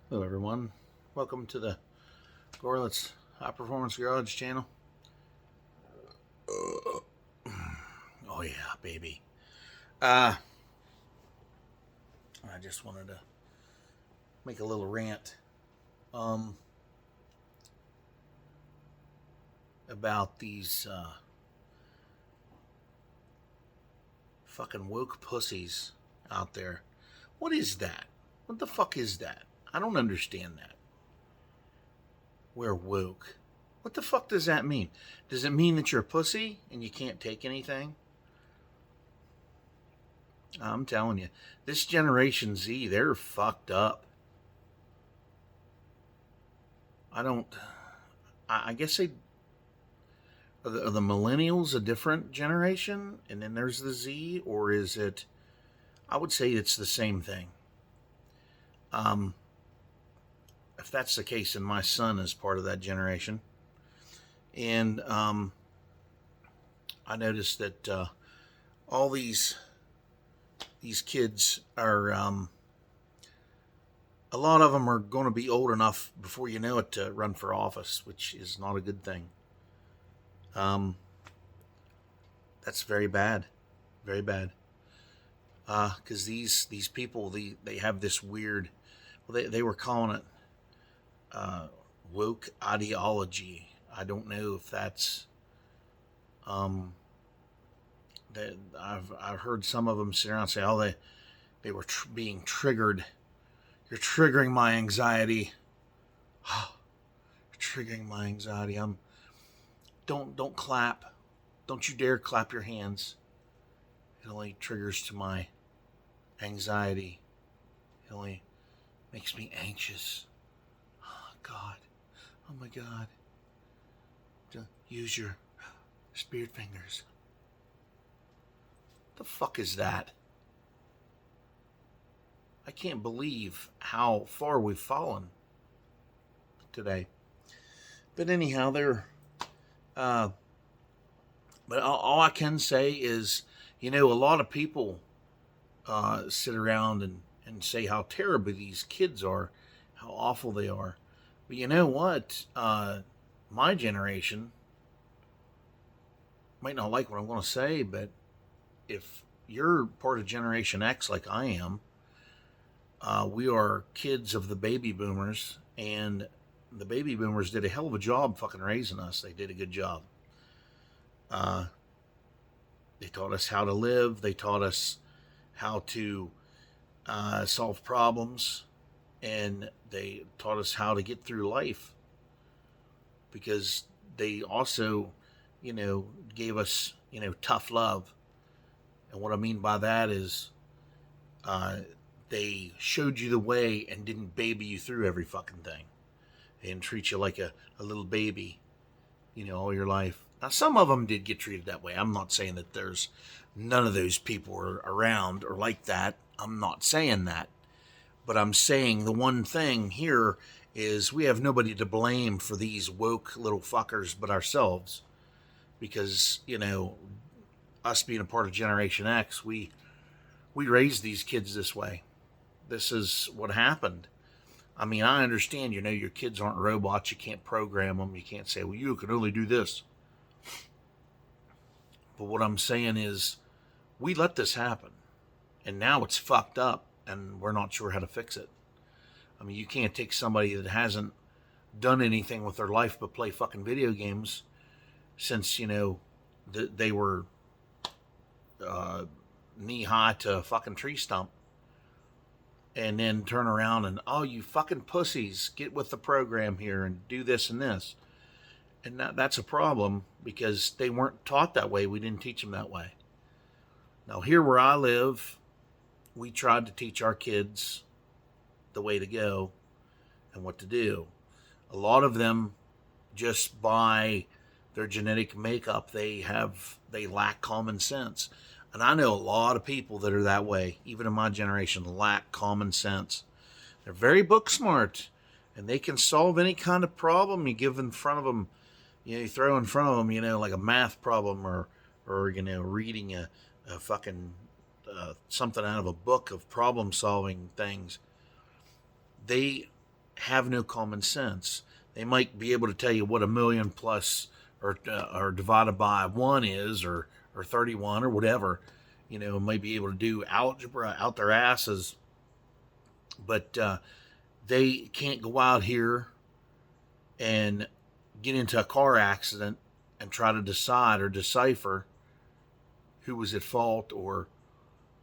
Hello, everyone. Welcome to the Gorlitz High Performance Garage channel. Oh yeah, baby. Uh, I just wanted to make a little rant um, about these fucking woke pussies out there. What is that? What the fuck is that? I don't understand that. We're woke. What the fuck does that mean? Does it mean that you're a pussy and you can't take anything? I'm telling you, this Generation Z, they're fucked up. I don't. I guess they are the millennials a different generation, and then there's the Z, or is it? I would say it's the same thing. Um, if that's the case, then my son is part of that generation, and I noticed that all these kids are. A lot of them are going to be old enough before you know it to run for office, which is not a good thing. Um, that's very bad, very bad. Because these people they have this weird. Well, they were calling it woke ideology. I don't know if that's um, that I've heard some of them sit around and say, oh, they were being triggered. You're triggering my anxiety. You're triggering my anxiety. Don't clap. Don't you dare clap your hands. It only triggers to my anxiety. It only makes me anxious. Oh God. Oh my God. Use your spirit fingers. The fuck is that? I can't believe how far we've fallen today. But anyhow, they're. Uh, but all I can say is, a lot of people sit around and say how terrible these kids are, how awful they are. But you know what? My generation might not like what I'm going to say, but if you're part of Generation X like I am, we are kids of the baby boomers, and the baby boomers did a hell of a job fucking raising us. They did a good job. Uh, they taught us how to live. They taught us how to solve problems, and they taught us how to get through life because they also, gave us, tough love. And what I mean by that is uh, they showed you the way and didn't baby you through every fucking thing and treat you like a little baby, all your life. Now, some of them did get treated that way. I'm not saying that there's none of those people are around or like that. I'm not saying that. But I'm saying the one thing here is we have nobody to blame for these woke little fuckers but ourselves. Because, us being a part of Generation X, we raised these kids this way. This is what happened. I mean, I understand, your kids aren't robots. You can't program them. You can't say, well, you can only do this. But what I'm saying is, we let this happen. And now it's fucked up, and we're not sure how to fix it. I mean, you can't take somebody that hasn't done anything with their life but play fucking video games since, they were uh, knee high to a fucking tree stump, and then turn around and, oh, you fucking pussies, get with the program here and do this and this. And that's a problem because they weren't taught that way. We didn't teach them that way. Now, here where I live, we tried to teach our kids the way to go and what to do. A lot of them, just by their genetic makeup, they lack common sense. And I know a lot of people that are that way, even in my generation, lack common sense. They're very book smart, and they can solve any kind of problem you give in front of them. You throw in front of them, like a math problem or reading a fucking something out of a book of problem solving things. They have no common sense. They might be able to tell you what a million plus or divided by one is, or 31 or whatever. Might be able to do algebra out their asses, but they can't go out here and get into a car accident and try to decide or decipher who was at fault, or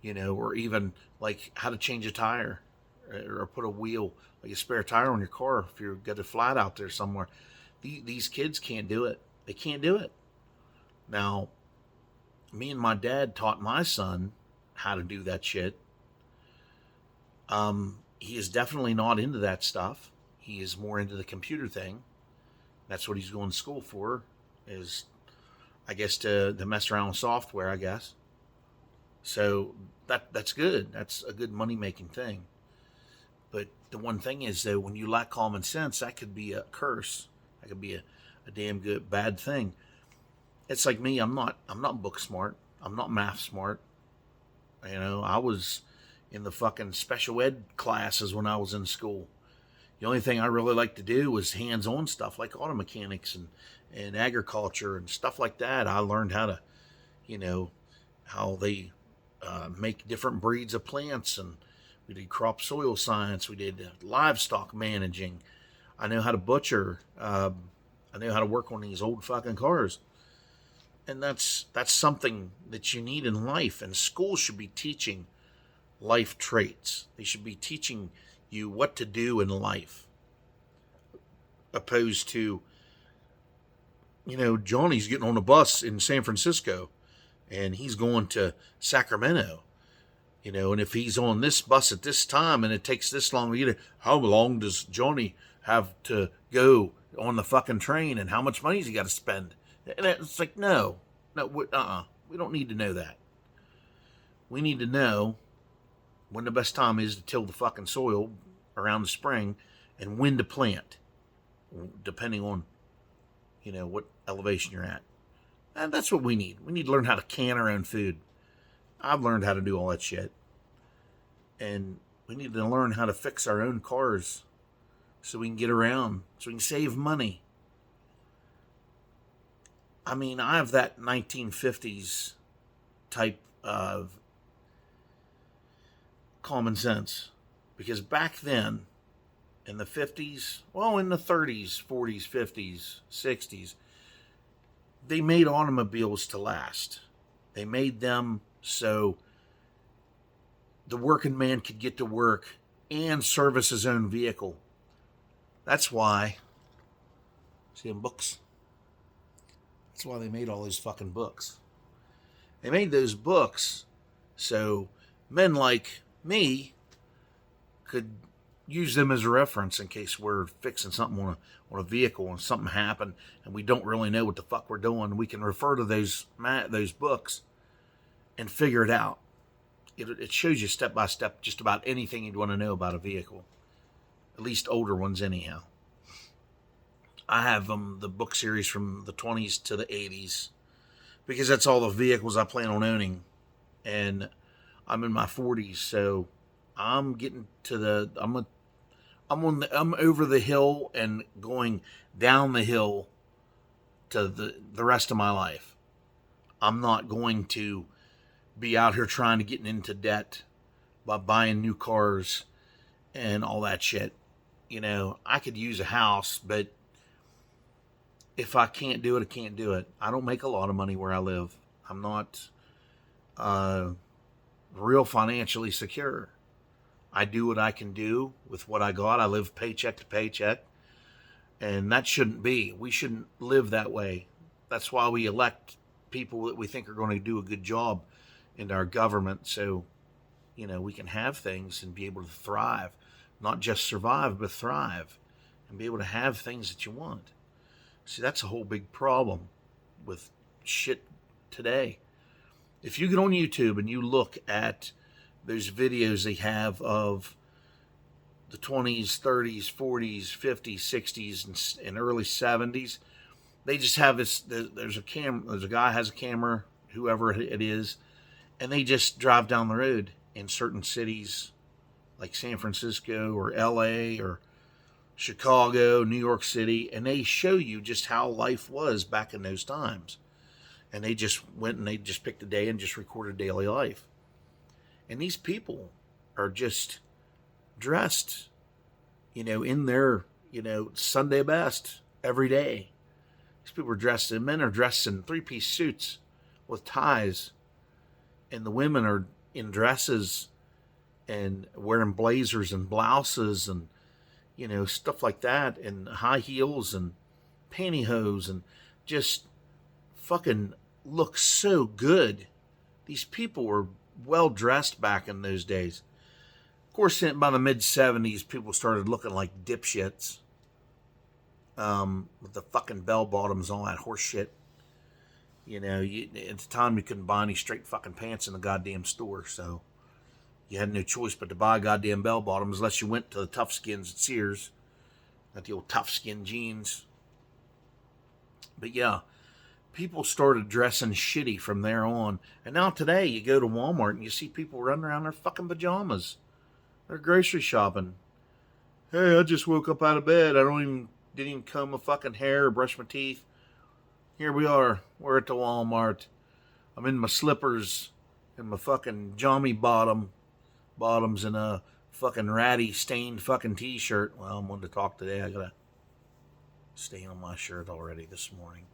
even like how to change a tire or put a wheel, like a spare tire on your car if you've got a flat out there somewhere. These kids can't do it. They can't do it. Now, me and my dad taught my son how to do that shit. He is definitely not into that stuff. He is more into the computer thing. That's what he's going to school for, is, I guess, to mess around with software, I guess. So that's good. That's a good money-making thing. But the one thing is, though, when you lack common sense, that could be a curse. That could be a damn good bad thing. It's like me. I'm not book smart. I'm not math smart. I was in the fucking special ed classes when I was in school. The only thing I really liked to do was hands-on stuff like auto mechanics and agriculture and stuff like that. I learned how to, how they make different breeds of plants, and we did crop soil science. We did livestock managing. I know how to butcher. I know how to work on these old fucking cars. And that's something that you need in life. And schools should be teaching life traits. They should be teaching you what to do in life. Opposed to, Johnny's getting on a bus in San Francisco and he's going to Sacramento. And if he's on this bus at this time and it takes this long to get it, how long does Johnny have to go on the fucking train, and how much money has he got to spend? And it's like, no, we don't need to know that. We need to know when the best time is to till the fucking soil around the spring and when to plant, depending on, what elevation you're at. And that's what we need. We need to learn how to can our own food. I've learned how to do all that shit. And we need to learn how to fix our own cars so we can get around, so we can save money. I mean, I have that 1950s type of common sense. Because back then, in the 50s, in the 30s, 40s, 50s, 60s, they made automobiles to last. They made them so the working man could get to work and service his own vehicle. That's why, see them books? That's why they made all those fucking books. They made those books so men like me could use them as a reference in case we're fixing something on a vehicle and something happened and we don't really know what the fuck we're doing. We can refer to those books and figure it out. It shows you step by step just about anything you'd want to know about a vehicle. At least older ones anyhow. I have the book series from the 20s to the 80s because that's all the vehicles I plan on owning. And I'm in my 40s, so I'm getting to I'm over the hill and going down the hill to the rest of my life. I'm not going to be out here trying to get into debt by buying new cars and all that shit. I could use a house, but if I can't do it, I can't do it. I don't make a lot of money where I live. I'm not real financially secure. I do what I can do with what I got. I live paycheck to paycheck. And that shouldn't be. We shouldn't live that way. That's why we elect people that we think are going to do a good job in our government. So, we can have things and be able to thrive. Not just survive, but thrive. And be able to have things that you want. See, that's a whole big problem with shit today. If you get on YouTube and you look at those videos they have of the 20s, 30s, 40s, 50s, 60s, and early 70s, they just have this, there's a guy has a camera, whoever it is, and they just drive down the road in certain cities like San Francisco or LA or Chicago, New York City, and they show you just how life was back in those times. And they just went and they just picked a day and just recorded daily life. And these people are just dressed, in their, Sunday best every day. These people are dressed, and men are dressed in three-piece suits with ties, and the women are in dresses and wearing blazers and blouses and, stuff like that, and high heels and pantyhose, and just fucking look so good. These people were well dressed back in those days. Of course, by the mid 70s, people started looking like dipshits, with the fucking bell bottoms, all that horse shit. At the time you couldn't buy any straight fucking pants in the goddamn store, so you had no choice but to buy goddamn bell bottoms unless you went to the Tough Skins at Sears. Got the old Tough Skin jeans. But yeah, people started dressing shitty from there on. And now today, you go to Walmart and you see people running around in their fucking pajamas. They're grocery shopping. Hey, I just woke up out of bed. Didn't even comb my fucking hair or brush my teeth. Here we are. We're at the Walmart. I'm in my slippers and my fucking jammy bottoms and a fucking ratty stained fucking t-shirt. Well, I'm going to talk today. I got a stain on my shirt already this morning.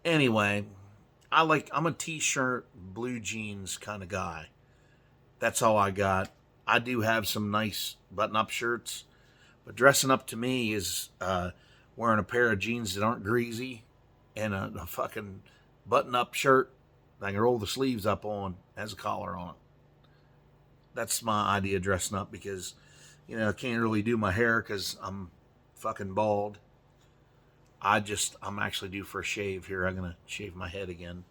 Anyway, I'm a t-shirt, blue jeans kind of guy. That's all I got. I do have some nice button-up shirts, but dressing up to me is wearing a pair of jeans that aren't greasy and a fucking button-up shirt that I can roll the sleeves up on, has a collar on it. That's my idea of dressing up because, I can't really do my hair because I'm fucking bald. I'm actually due for a shave here. I'm going to shave my head again.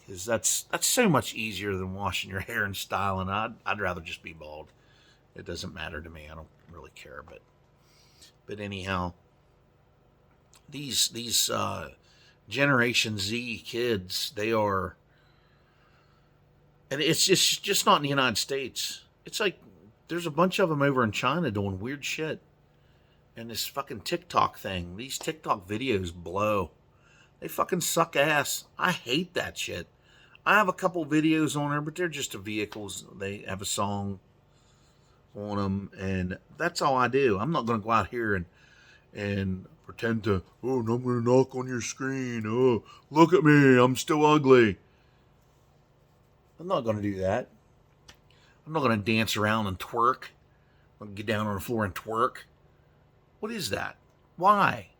Because that's so much easier than washing your hair and styling. I'd rather just be bald. It doesn't matter to me. I don't really care. But anyhow, these Generation Z kids, they are, and it's just not in the United States. It's like there's a bunch of them over in China doing weird shit. And this fucking TikTok thing, these TikTok videos blow. They fucking suck ass. I hate that shit. I have a couple videos on there, but they're just vehicles. They have a song on them, and that's all I do. I'm not going to go out here and pretend to, I'm going to knock on your screen. Oh, look at me. I'm still ugly. I'm not going to do that. I'm not going to dance around and twerk. I'm going to get down on the floor and twerk. What is that? Why?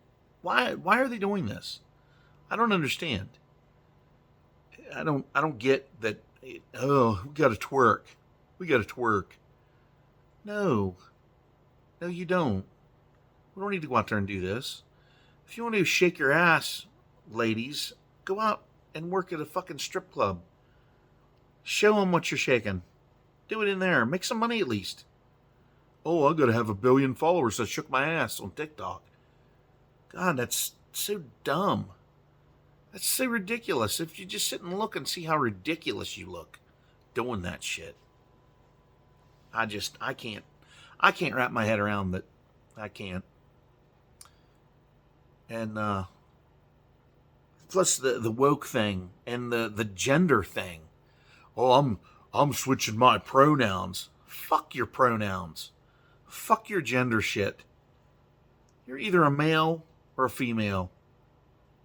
Why are they doing this? I don't understand. I don't get that. Oh, we got to twerk. We got to twerk. No, you don't. We don't need to go out there and do this. If you want to shake your ass, ladies, go out and work at a fucking strip club. Show them what you're shaking. Do it in there. Make some money at least. Oh, I got to have 1 billion followers. I shook my ass on TikTok. God, that's so dumb. That's so ridiculous. If you just sit and look and see how ridiculous you look doing that shit. I can't wrap my head around that. I can't. And plus the woke thing and the gender thing. Oh, I'm switching my pronouns. Fuck your pronouns. Fuck your gender shit. You're either a male or a female.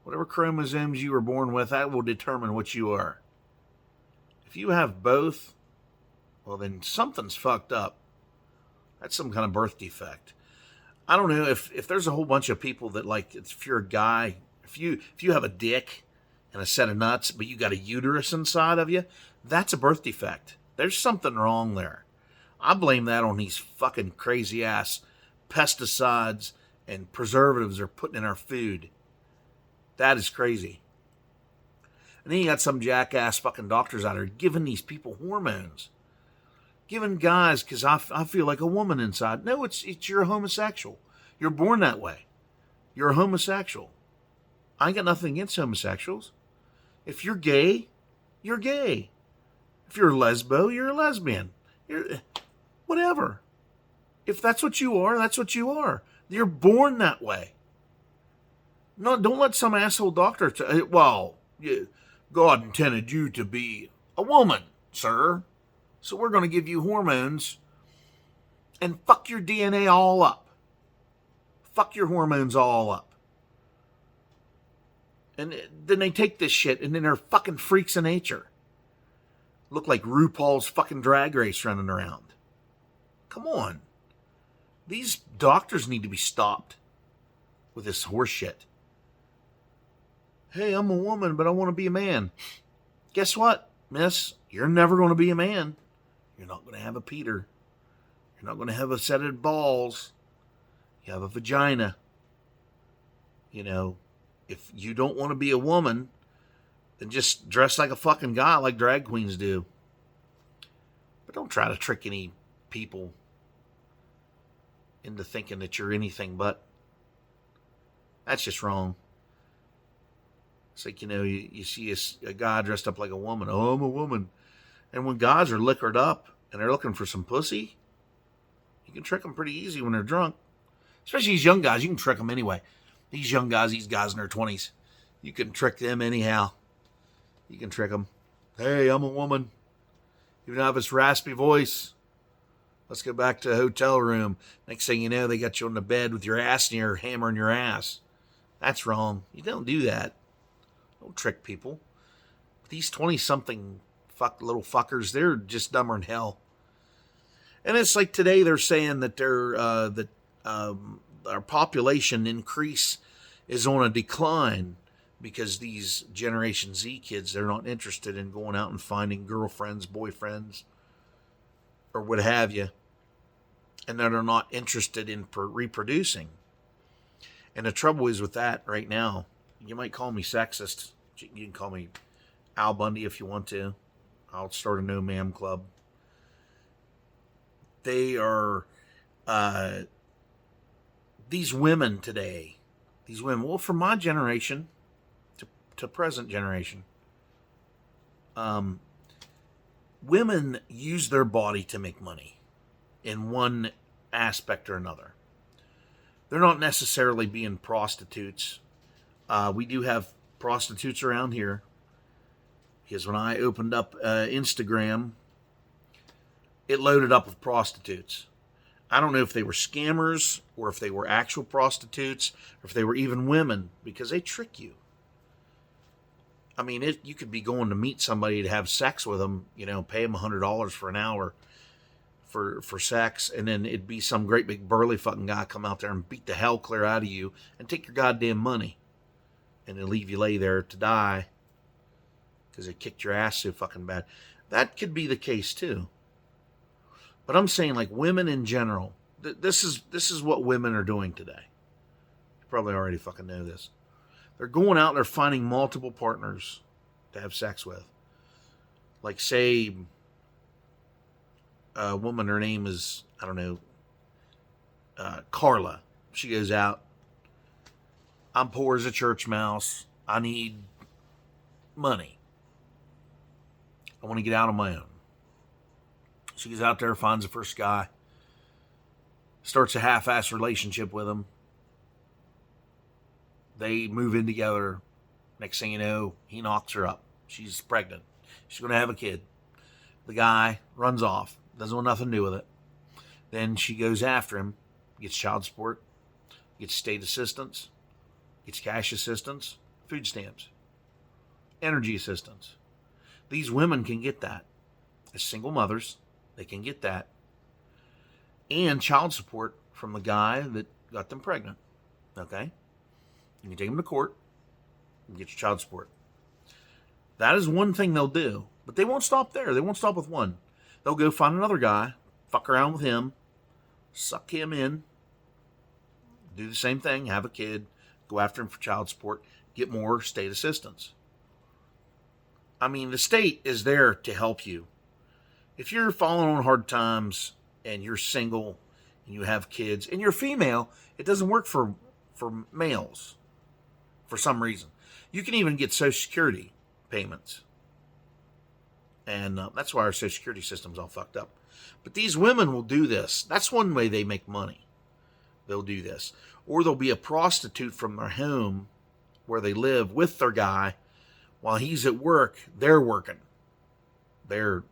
Whatever chromosomes you were born with, that will determine what you are. If you have both, well then something's fucked up. That's some kind of birth defect. I don't know if there's a whole bunch of people that like, if you're a guy, if you have a dick and a set of nuts, but you got a uterus inside of you, that's a birth defect. There's something wrong there. I blame that on these fucking crazy ass pesticides and preservatives they're putting in our food. That is crazy. And then you got some jackass fucking doctors out there giving these people hormones. Giving guys, because I feel like a woman inside. No, it's you're a homosexual. You're born that way. You're a homosexual. I ain't got nothing against homosexuals. If you're gay, you're gay. If you're a lesbo, you're a lesbian. You're whatever. If that's what you are, that's what you are. You're born that way. No, don't let some asshole doctor God intended you to be a woman, sir. So we're going to give you hormones and fuck your DNA all up. Fuck your hormones all up. And then they take this shit and then they're fucking freaks of nature. Look like RuPaul's fucking Drag Race running around. Come on. These doctors need to be stopped with this horse shit. Hey, I'm a woman, but I want to be a man. Guess what, miss? You're never going to be a man. You're not going to have a Peter. You're not going to have a set of balls. You have a vagina. You know, if you don't want to be a woman, then just dress like a fucking guy like drag queens do. But don't try to trick any people into thinking that you're anything but. That's just wrong. It's like, you see a guy dressed up like a woman. Oh, I'm a woman. And when guys are liquored up and they're looking for some pussy, you can trick them pretty easy when they're drunk. Especially these young guys. You can trick them anyway. These young guys, these guys in their 20s, you can trick them anyhow. You can trick them. Hey, I'm a woman. Even have this raspy voice. Let's go back to the hotel room. Next thing you know, they got you on the bed with your ass in your hammering your ass. That's wrong. You don't do that. Don't trick people. These 20-something little fuckers, they're just dumber than hell. And it's like today they're saying that our population increase is on a decline because these Generation Z kids, they're not interested in going out and finding girlfriends, boyfriends, or what have you. And that are not interested in reproducing. And the trouble is with that right now, you might call me sexist. You can call me Al Bundy if you want to. I'll start a no ma'am club. They are, these women today, well, from my generation to present generation, women use their body to make money in one aspect or another. They're not necessarily being prostitutes. We do have prostitutes around here. Because when I opened up Instagram, it loaded up with prostitutes. I don't know if they were scammers or if they were actual prostitutes or if they were even women, because they trick you. I mean, you could be going to meet somebody to have sex with them, pay them $100 for an hour for sex, and then it'd be some great big burly fucking guy come out there and beat the hell clear out of you and take your goddamn money and then leave you lay there to die because they kicked your ass so fucking bad. That could be the case too. But I'm saying, like, women in general, this is what women are doing today. You probably already fucking know this. They're going out and they're finding multiple partners to have sex with. Like, say, a woman, her name is, I don't know, Carla. She goes out. I'm poor as a church mouse. I need money. I want to get out on my own. She goes out there, finds the first guy, starts a half-ass relationship with him. They move in together. Next thing you know, he knocks her up. She's pregnant. She's going to have a kid. The guy runs off. Doesn't want nothing to do with it. Then she goes after him, gets child support, gets state assistance, gets cash assistance, food stamps, energy assistance. These women can get that. As single mothers, they can get that. And child support from the guy that got them pregnant. Okay? You can take them to court and get your child support. That is one thing they'll do. But they won't stop there. They won't stop with one. They'll go find another guy, fuck around with him, suck him in, do the same thing, have a kid, go after him for child support, get more state assistance. I mean, the state is there to help you. If you're falling on hard times and you're single and you have kids and you're female, it doesn't work for males for some reason. You can even get Social Security payments. And that's why our Social Security system's all fucked up. But these women will do this. That's one way they make money. They'll do this. Or they'll be a prostitute from their home where they live with their guy. While he's at work, they're working. They're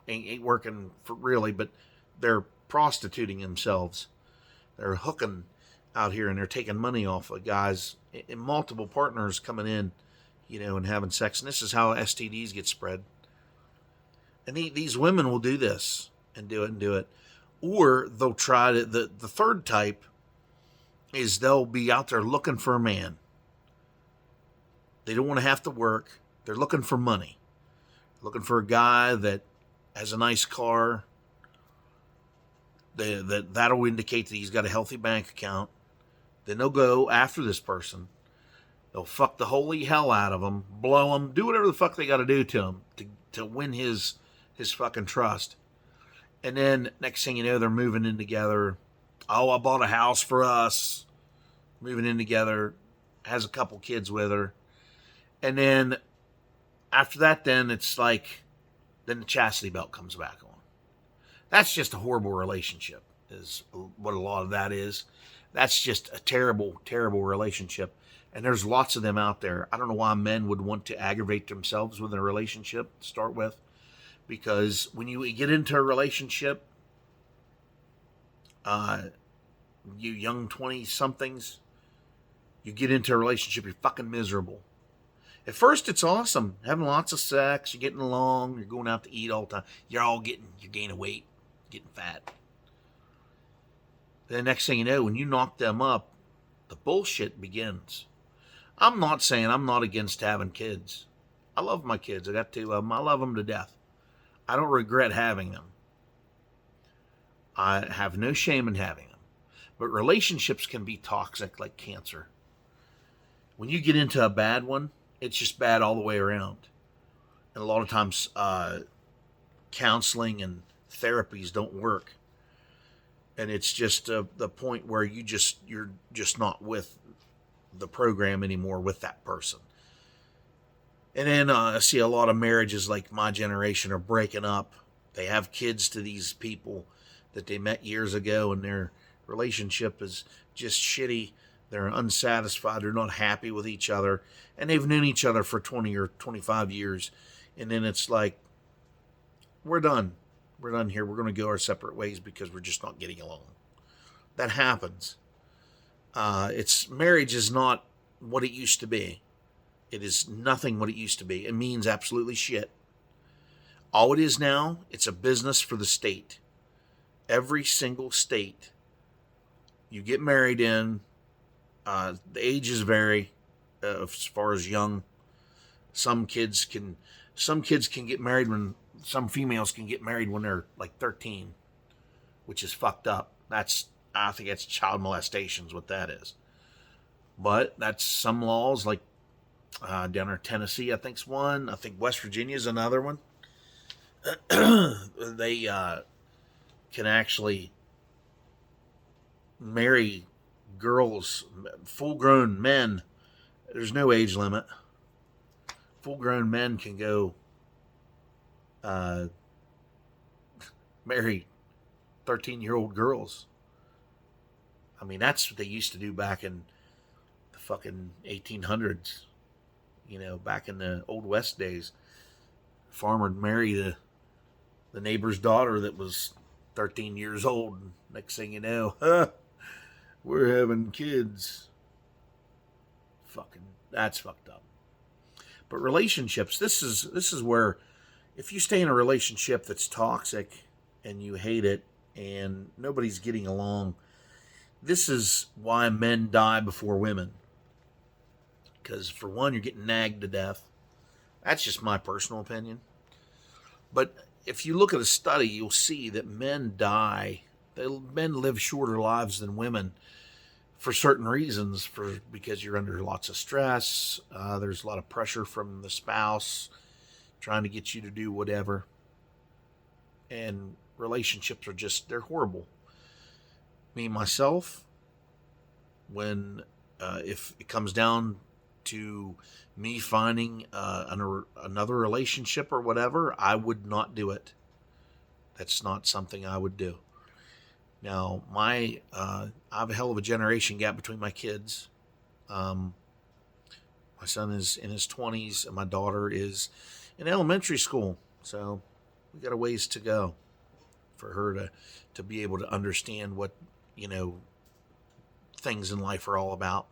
ain't working for really, but they're prostituting themselves. They're hooking out here and they're taking money off of guys and multiple partners coming in, and having sex. And this is how STDs get spread. And these women will do this and do it. Or they'll try to, the third type is they'll be out there looking for a man. They don't want to have to work. They're looking for money. Looking for a guy that has a nice car. That'll indicate that he's got a healthy bank account. Then they'll go after this person. They'll fuck the holy hell out of him, blow him, do whatever the fuck they got to do to him to win his fucking trust. And then next thing you know, they're moving in together. Oh, I bought a house for us. Moving in together. Has a couple kids with her. And then after that, then it's like, then the chastity belt comes back on. That's just a horrible relationship, is what a lot of that is. That's just a terrible, terrible relationship. And there's lots of them out there. I don't know why men would want to aggravate themselves with a relationship to start with. Because when you get into a relationship, you young 20-somethings, you get into a relationship, you're fucking miserable. At first, it's awesome. Having lots of sex, you're getting along, you're going out to eat all the time. You're gaining weight, getting fat. The next thing you know, when you knock them up, the bullshit begins. I'm not saying I'm not against having kids. I love my kids. I got two of them. I love them to death. I don't regret having them. I have no shame in having them. But relationships can be toxic like cancer. When you get into a bad one, it's just bad all the way around. And a lot of times, counseling and therapies don't work. And it's just the point where you're just not with the program anymore with that person. And then I see a lot of marriages like my generation are breaking up. They have kids to these people that they met years ago, and their relationship is just shitty. They're unsatisfied. They're not happy with each other. And they've known each other for 20 or 25 years. And then it's like, we're done. We're done here. We're going to go our separate ways because we're just not getting along. That happens. Marriage is not what it used to be. It is nothing what it used to be. It means absolutely shit. All it is now, it's a business for the state. Every single state you get married in, the ages vary as far as young. Some kids can get married some females can get married when they're like 13, which is fucked up. I think that's child molestation is what that is. But that's some laws, like down in Tennessee, I think's one. I think West Virginia's another one. They can actually marry girls, full-grown men. There's no age limit. Full-grown men can go marry 13-year-old girls. I mean, that's what they used to do back in the fucking 1800s. Back in the Old West days. Farmer would marry the neighbor's daughter that was 13 years old. And next thing you know, we're having kids. That's fucked up. But relationships, this is where, if you stay in a relationship that's toxic and you hate it and nobody's getting along, this is why men die before women. Because for one, you're getting nagged to death. That's just my personal opinion. But if you look at a study, you'll see that men live shorter lives than women for certain reasons. Because you're under lots of stress. There's a lot of pressure from the spouse trying to get you to do whatever. And relationships they're horrible. Me, myself, when if it comes down to me finding another relationship or whatever, I would not do it. That's not something I would do. Now, I have a hell of a generation gap between my kids. Um, my son is in his 20s, and my daughter is in elementary school. So we got a ways to go for her to be able to understand what, you know, things in life are all about.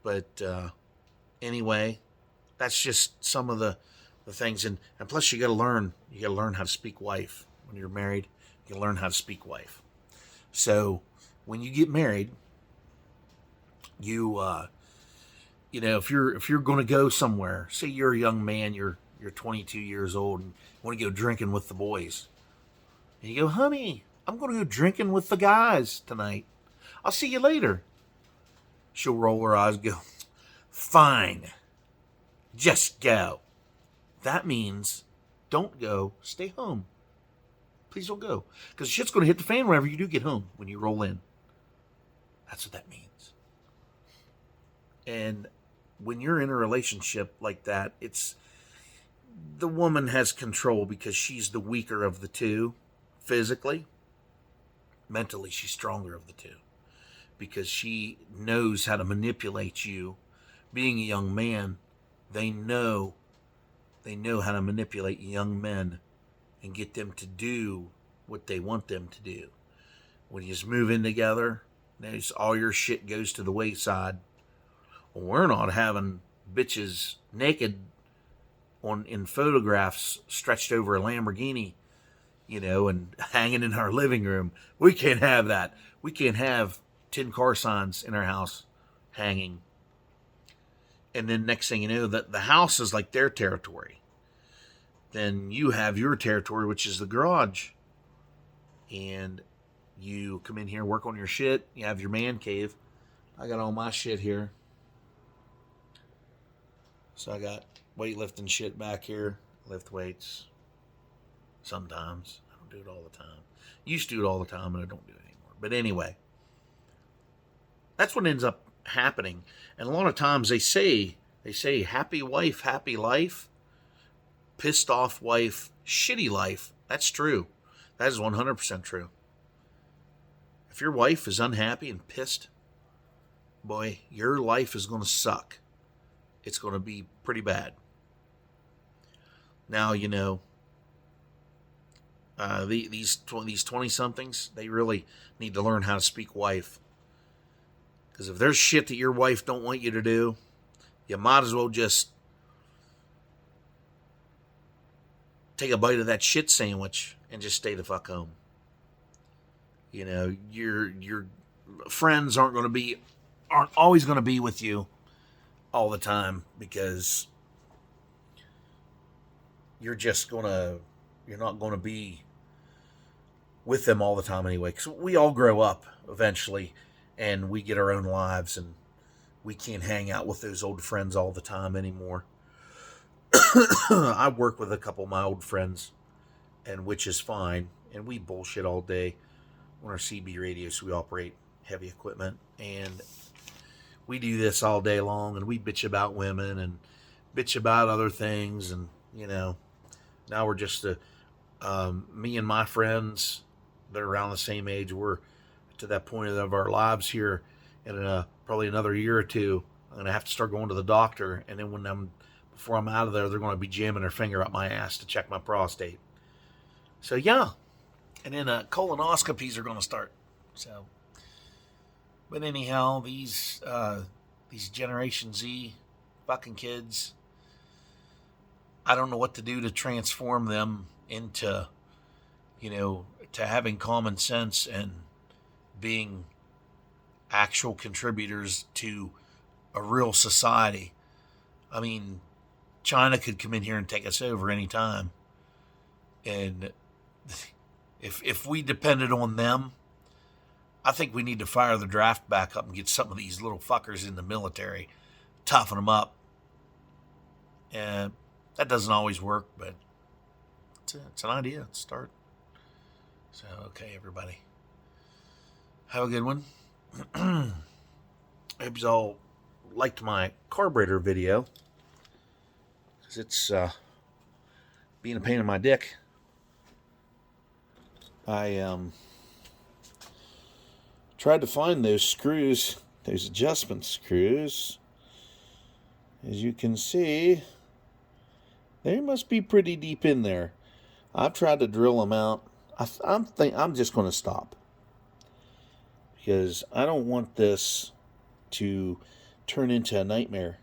But anyway, that's just some of the things. And plus, you got to learn. You got to learn how to speak wife. When you're married, you learn how to speak wife. So when you get married, you you know, if you're going to go somewhere, say you're a young man, you're 22 years old and want to go drinking with the boys, and you go, honey, I'm going to go drinking with the guys tonight. I'll see you later. She'll roll her eyes and go, fine, just go. That means don't go, stay home. Please don't go. Because shit's going to hit the fan whenever you do get home, when you roll in. That's what that means. And when you're in a relationship like that, it's the woman has control because she's the weaker of the two physically. Mentally, she's stronger of the two because she knows how to manipulate you. Being a young man, they know how to manipulate young men and get them to do what they want them to do. When you just move in together, all your shit goes to the wayside. Well, we're not having bitches naked in photographs stretched over a Lamborghini, you know, and hanging in our living room. We can't have that. We can't have 10 car signs in our house hanging. And then next thing you know, the house is like their territory. Then you have your territory, which is the garage. And you come in here, work on your shit. You have your man cave. I got all my shit here. So I got weightlifting shit back here. Lift weights. Sometimes. I don't do it all the time. Used to do it all the time, and I don't do it anymore. But anyway. That's what ends up happening. And a lot of times they say happy wife, happy life. Pissed off wife, shitty life. That's true. That is 100% true. If your wife is unhappy and pissed, boy, your life is going to suck. It's going to be pretty bad. Now, you know, these 20-somethings, they really need to learn how to speak wife. Because if there's shit that your wife don't want you to do, you might as well just take a bite of that shit sandwich and just stay the fuck home. You know, your friends aren't always going to be with you all the time because you're not going to be with them all the time anyway. Because we all grow up eventually and we get our own lives and we can't hang out with those old friends all the time anymore. I work with a couple of my old friends, and which is fine, and we bullshit all day on our CB radio, so we operate heavy equipment, and we do this all day long, and we bitch about women and bitch about other things, and, you know, now we're just me and my friends that are around the same age, we're to that point of our lives here, in probably another year or two, I'm going to have to start going to the doctor, and then before I'm out of there, they're going to be jamming their finger up my ass to check my prostate. So, yeah. And then colonoscopies are going to start. So, but anyhow, these Generation Z fucking kids, I don't know what to do to transform them into, you know, to having common sense and being actual contributors to a real society. I mean, China could come in here and take us over anytime. And if we depended on them, I think we need to fire the draft back up and get some of these little fuckers in the military, toughen them up. And that doesn't always work, but it's an idea. It's a start. So, okay, everybody. Have a good one. I hope you all liked my carburetor video. Because it's being a pain in my dick. I tried to find those screws, those adjustment screws. As you can see, they must be pretty deep in there. I've tried to drill them out. I'm just going to stop because I don't want this to turn into a nightmare,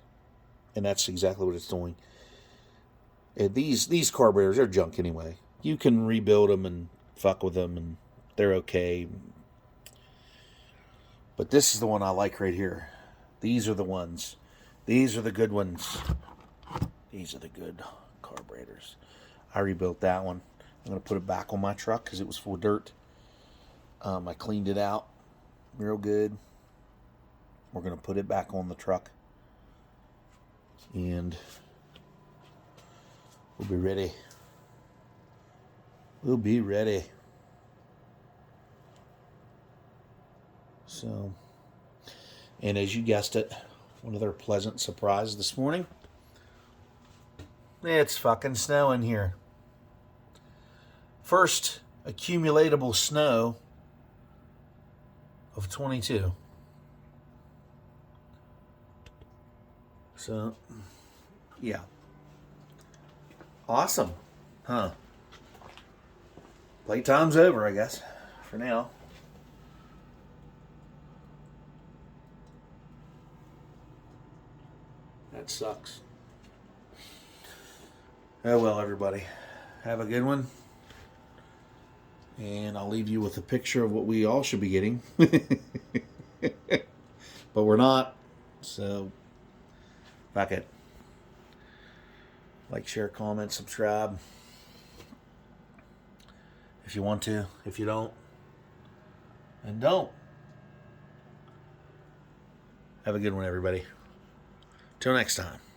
and that's exactly what it's doing. And these carburetors are junk anyway. You can rebuild them and fuck with them, and they're okay. But this is the one I like right here. These are the ones. These are the good ones. These are the good carburetors. I rebuilt that one. I'm going to put it back on my truck because it was full of dirt. I cleaned it out real good. We're going to put it back on the truck. And we'll be ready. We'll be ready. So, and as you guessed it, another pleasant surprise this morning. It's fucking snowing here. First accumulatable snow of 22. So, yeah. Awesome. Huh. Playtime's over, I guess, for now. That sucks. Oh well, everybody. Have a good one. And I'll leave you with a picture of what we all should be getting. But we're not. So, fuck it. Like, share, comment, subscribe. If you want to. If you don't, then don't. Have a good one, everybody. Till next time.